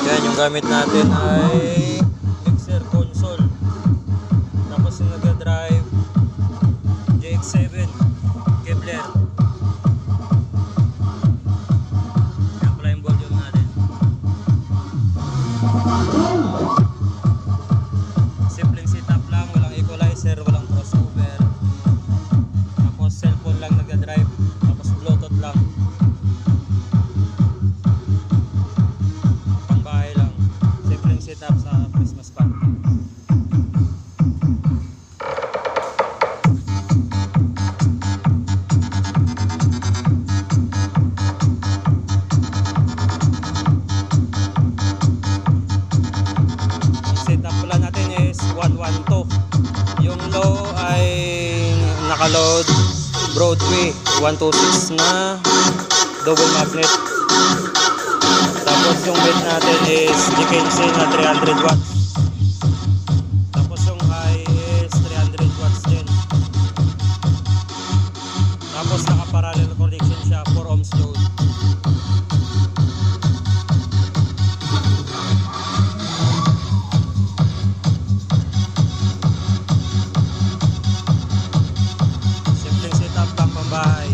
Yan, yung gamit natin ay mixer console. Tapos yung nag-drive GX7 kevler. Yan pala yung volume natin. Simpleng setup lang, walang equalizer, walang crossover. Tapos cellphone lang nag-drive. Tapos bluetooth lang. Pangbahay lang. Simpleng setup sa Christmas party. Setup pala natin is 112. Yung low ay nakaload Broadway 126 na double magnet. Tapos yung mid natin is GX7 na 300 watts. Tapos yung high is 300 watts din. Tapos naka-parallel connection siya 4 ohms load. Simpleng setup lang pambahay.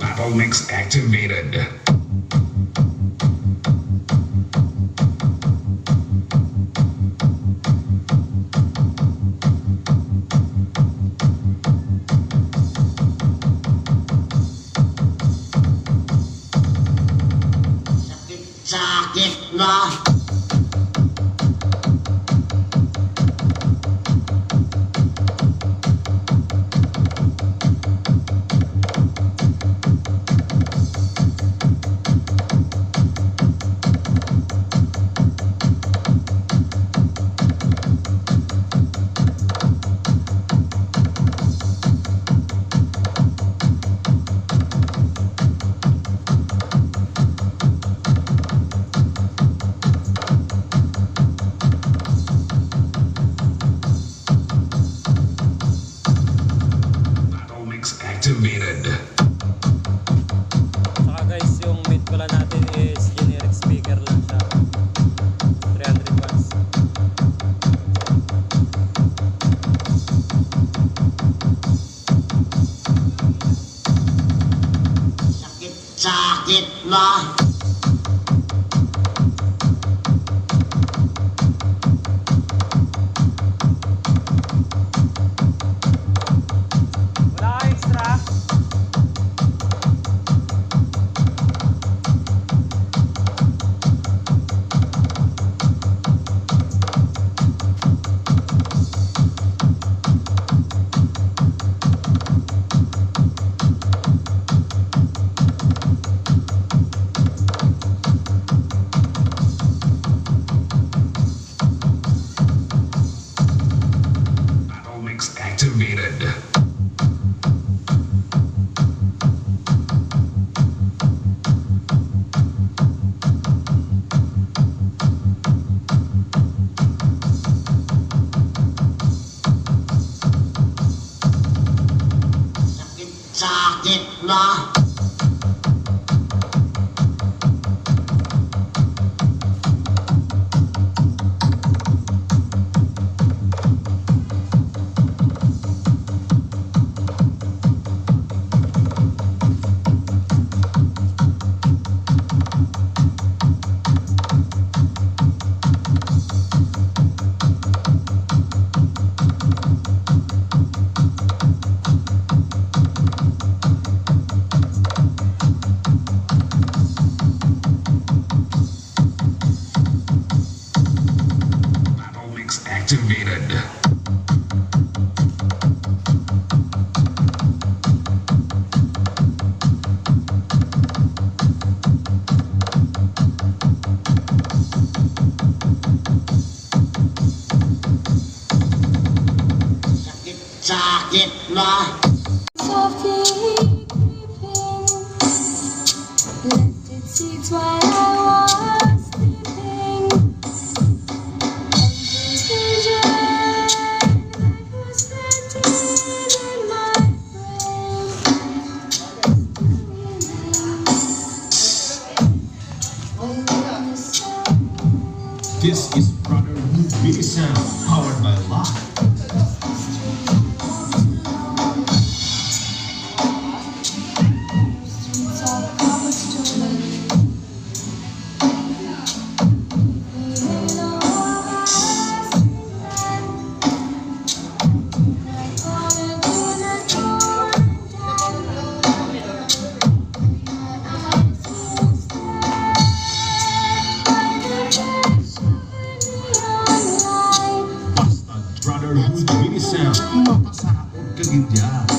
Battle mix activated. Sakit na. is generic speaker lang siya. 300 watts. Sakit na. Wala ka extra? Battle mix activated. Sakit na. Battle mix activated. Sakit na. Softly creeping, left its seeds while I was sleeping. Endless vision that was planted in my brain. When the sun This is Brotherhood Big Sound, powered by Lock. streets of cobblestone, Basta Brotherhood Big Sound, mapasarap og kagidya.